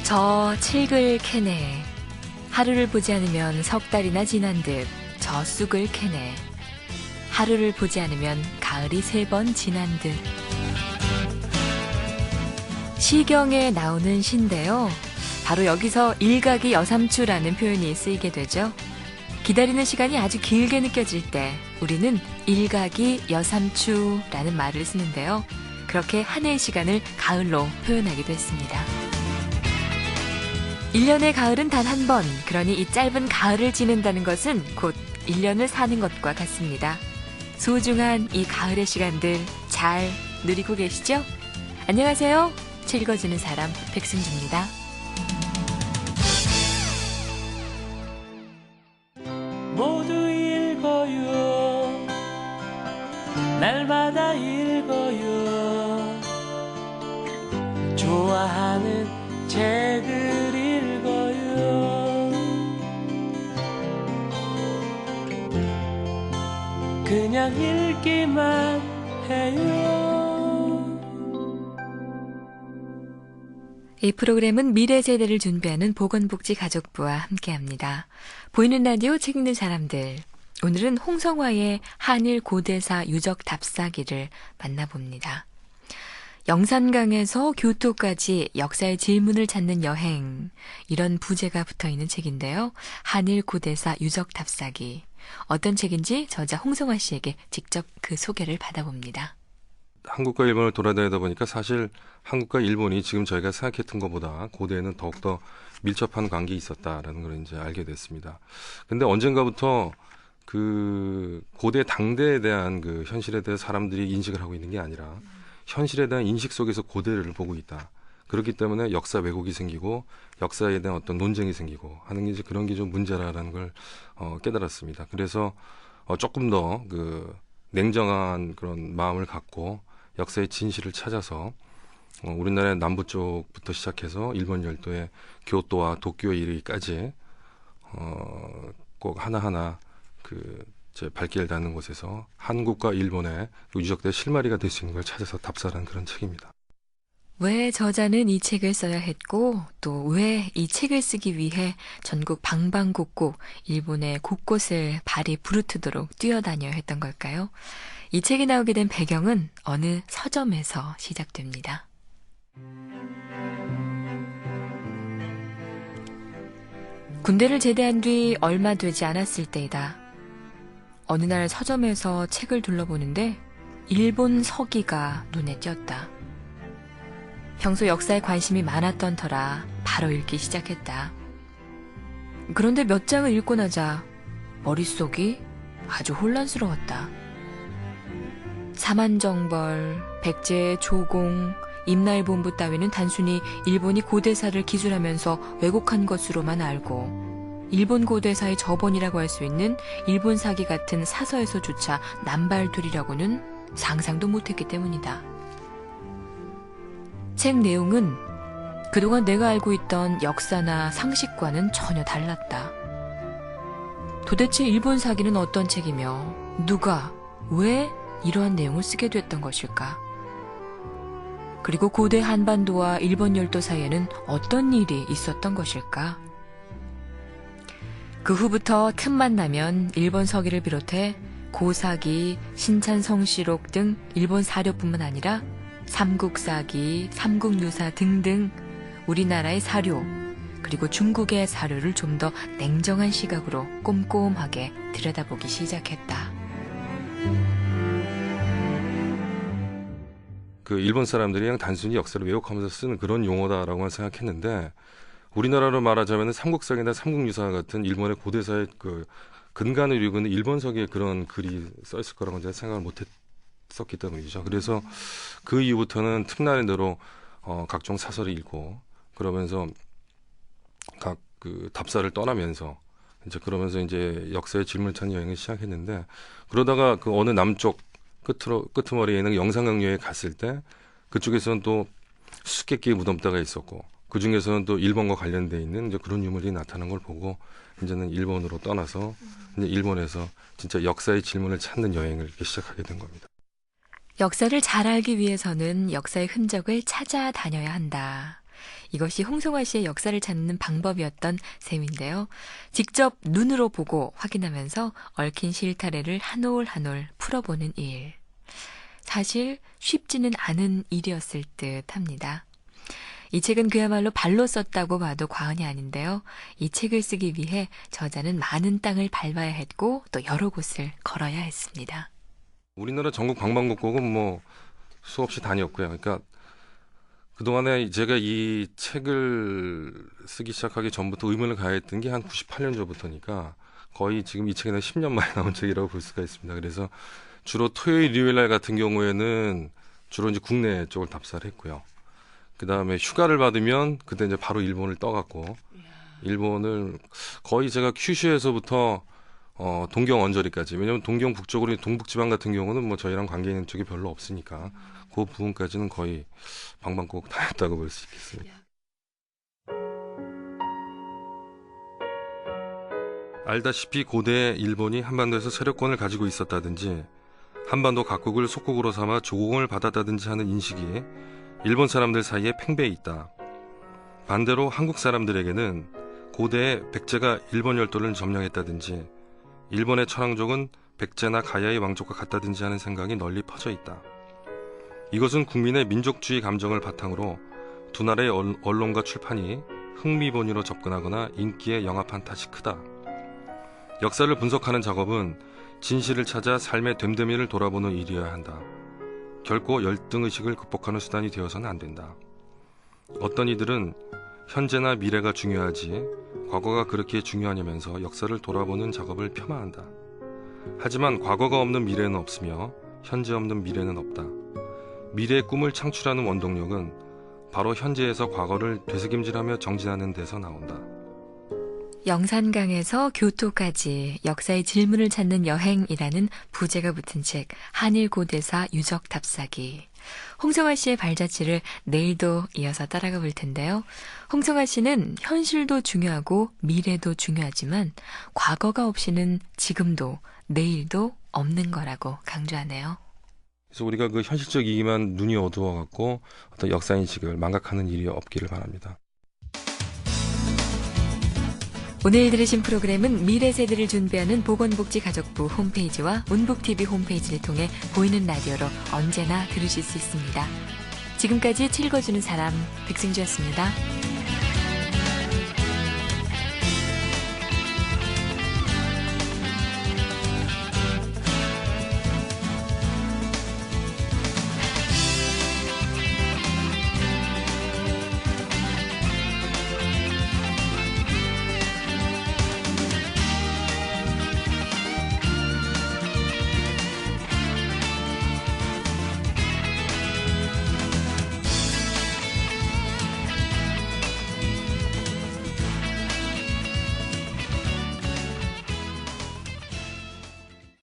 저 칡을 캐네. 하루를 보지 않으면 석 달이나 지난 듯 저 쑥을 캐네. 하루를 보지 않으면 가을이 3번 지난 듯. 시경에 나오는 시인데요. 바로 여기서 일각이 여삼추라는 표현이 쓰이게 되죠. 기다리는 시간이 아주 길게 느껴질 때 우리는 일각이 여삼추라는 말을 쓰는데요. 그렇게 한 해의 시간을 가을로 표현하기도 했습니다. 1년의 가을은 단 한 번, 그러니 이 짧은 가을을 지낸다는 것은 곧 1년을 사는 것과 같습니다. 소중한 이 가을의 시간들 잘 누리고 계시죠? 안녕하세요. 책 읽어주는 사람 백승주입니다. 모두 읽어요. 날마다 읽어요. 좋아하는 책을 읽어요. 그냥 읽기만 해요. 이 프로그램은 미래 세대를 준비하는 보건복지가족부와 함께합니다. 보이는 라디오 책 읽는 사람들. 오늘은 홍성화의 한일 고대사 유적 답사기를 만나봅니다. 영산강에서 교토까지 역사의 질문을 찾는 여행, 이런 부제가 붙어있는 책인데요. 한일 고대사 유적 답사기. 어떤 책인지 저자 홍성화 씨에게 직접 그 소개를 받아봅니다. 한국과 일본을 돌아다니다 보니까 사실 한국과 일본이 지금 저희가 생각했던 것보다 고대에는 더욱더 밀접한 관계가 있었다라는 걸 이제 알게 됐습니다. 근데 언젠가부터 그 고대 당대에 대한 그 현실에 대해 사람들이 인식을 하고 있는 게 아니라 현실에 대한 인식 속에서 고대를 보고 있다. 그렇기 때문에 역사 왜곡이 생기고 역사에 대한 어떤 논쟁이 생기고 하는 게 이제 그런 게 좀 문제라는 걸 깨달았습니다. 그래서 조금 더 그 냉정한 그런 마음을 갖고 역사의 진실을 찾아서 우리나라의 남부 쪽부터 시작해서 일본 열도의 교토와 도쿄에 이르기까지 꼭 하나하나 그 제 발길 닿는 곳에서 한국과 일본의 유적대 실마리가 될 수 있는 걸 찾아서 답사하는 그런 책입니다. 왜 저자는 이 책을 써야 했고 또 왜 이 책을 쓰기 위해 전국 방방곡곡 일본의 곳곳을 발이 부르트도록 뛰어다녀야 했던 걸까요? 이 책이 나오게 된 배경은 어느 서점에서 시작됩니다. 군대를 제대한 뒤 얼마 되지 않았을 때이다. 어느 날 서점에서 책을 둘러보는데 일본 서기가 눈에 띄었다. 평소 역사에 관심이 많았던 터라 바로 읽기 시작했다. 그런데 몇 장을 읽고 나자 머릿속이 아주 혼란스러웠다. 사만정벌, 백제의 조공, 임나일본부 따위는 단순히 일본이 고대사를 기술하면서 왜곡한 것으로만 알고 일본 고대사의 저본이라고 할 수 있는 일본 사기 같은 사서에서조차 남발되리라고는 상상도 못했기 때문이다. 책 내용은 그동안 내가 알고 있던 역사나 상식과는 전혀 달랐다. 도대체 일본 사기는 어떤 책이며 누가, 왜 이러한 내용을 쓰게 됐던 것일까? 그리고 고대 한반도와 일본 열도 사이에는 어떤 일이 있었던 것일까? 그 후부터 틈만 나면 일본 서기를 비롯해 고사기, 신찬성시록 등 일본 사료뿐만 아니라 삼국사기, 삼국유사 등등 우리나라의 사료, 그리고 중국의 사료를 좀 더 냉정한 시각으로 꼼꼼하게 들여다보기 시작했다. 그 일본 사람들이 그냥 단순히 역사를 왜곡하면서 쓰는 그런 용어다라고만 생각했는데 우리나라로 말하자면 삼국사기나 삼국유사 같은 일본의 고대사의 그 근간을 이루는 일본서기에 그런 글이 써있을 거라고 제가 생각을 못했었기 때문이죠. 그래서 그 이후부터는 틈나는 대로 각종 사설을 읽고 그러면서 각 그 답사를 떠나면서 이제 그러면서 이제 역사의 질문을 찾는 여행을 시작했는데 그러다가 그 어느 남쪽 끄트머리에 있는 영산강요에 갔을 때 그쪽에서는 또 수수께끼의 무덤다가 있었고 그 중에서는 또 일본과 관련돼 있는 이제 그런 유물이 나타난 걸 보고 이제는 일본으로 떠나서 이제 일본에서 진짜 역사의 질문을 찾는 여행을 이렇게 시작하게 된 겁니다. 역사를 잘 알기 위해서는 역사의 흔적을 찾아다녀야 한다. 이것이 홍성화 씨의 역사를 찾는 방법이었던 셈인데요. 직접 눈으로 보고 확인하면서 얽힌 실타래를 한 올 한 올 풀어보는 일. 사실 쉽지는 않은 일이었을 듯 합니다. 이 책은 그야말로 발로 썼다고 봐도 과언이 아닌데요. 이 책을 쓰기 위해 저자는 많은 땅을 밟아야 했고 또 여러 곳을 걸어야 했습니다. 우리나라 전국 방방곡곡은 뭐 수없이 다녔고요. 그러니까 그동안에 제가 이 책을 쓰기 시작하기 전부터 의문을 가했던 게 한 98년 전부터니까 거의 지금 이 책에는 10년 만에 나온 책이라고 볼 수가 있습니다. 그래서 주로 토요일, 일요일 날 같은 경우에는 주로 이제 국내 쪽을 답사를 했고요. 그 다음에 휴가를 받으면 그때 이제 바로 일본을 떠갔고, 일본을 거의 제가 큐슈에서부터 동경 언저리까지, 왜냐하면 동경 북쪽으로 동북지방 같은 경우는 뭐 저희랑 관계 있는 쪽이 별로 없으니까 그 부분까지는 거의 방방곡곡 다녔다고 볼 수 있겠습니다. 알다시피 고대 일본이 한반도에서 세력권을 가지고 있었다든지 한반도 각국을 속국으로 삼아 조공을 받았다든지 하는 인식이 일본 사람들 사이에 팽배해 있다. 반대로 한국 사람들에게는 고대에 백제가 일본 열도를 점령했다든지 일본의 천황족은 백제나 가야의 왕족과 같다든지 하는 생각이 널리 퍼져 있다. 이것은 국민의 민족주의 감정을 바탕으로 두 나라의 언론과 출판이 흥미본위로 접근하거나 인기에 영합한 탓이 크다. 역사를 분석하는 작업은 진실을 찾아 삶의 됨됨이를 돌아보는 일이어야 한다. 결코 열등의식을 극복하는 수단이 되어서는 안 된다. 어떤 이들은 현재나 미래가 중요하지 과거가 그렇게 중요하냐면서 역사를 돌아보는 작업을 폄하한다. 하지만 과거가 없는 미래는 없으며 현재 없는 미래는 없다. 미래의 꿈을 창출하는 원동력은 바로 현재에서 과거를 되새김질하며 정진하는 데서 나온다. 영산강에서 교토까지 역사의 질문을 찾는 여행이라는 부제가 붙은 책 한일 고대사 유적 답사기. 홍성화 씨의 발자취를 내일도 이어서 따라가 볼 텐데요. 홍성화 씨는 현실도 중요하고 미래도 중요하지만 과거가 없이는 지금도 내일도 없는 거라고 강조하네요. 그래서 우리가 그 현실적이기만 눈이 어두워갖고 어떤 역사인식을 망각하는 일이 없기를 바랍니다. 오늘 들으신 프로그램은 미래 세대를 준비하는 보건복지가족부 홈페이지와 운북TV 홈페이지를 통해 보이는 라디오로 언제나 들으실 수 있습니다. 지금까지 읽어주는 사람 백승주였습니다.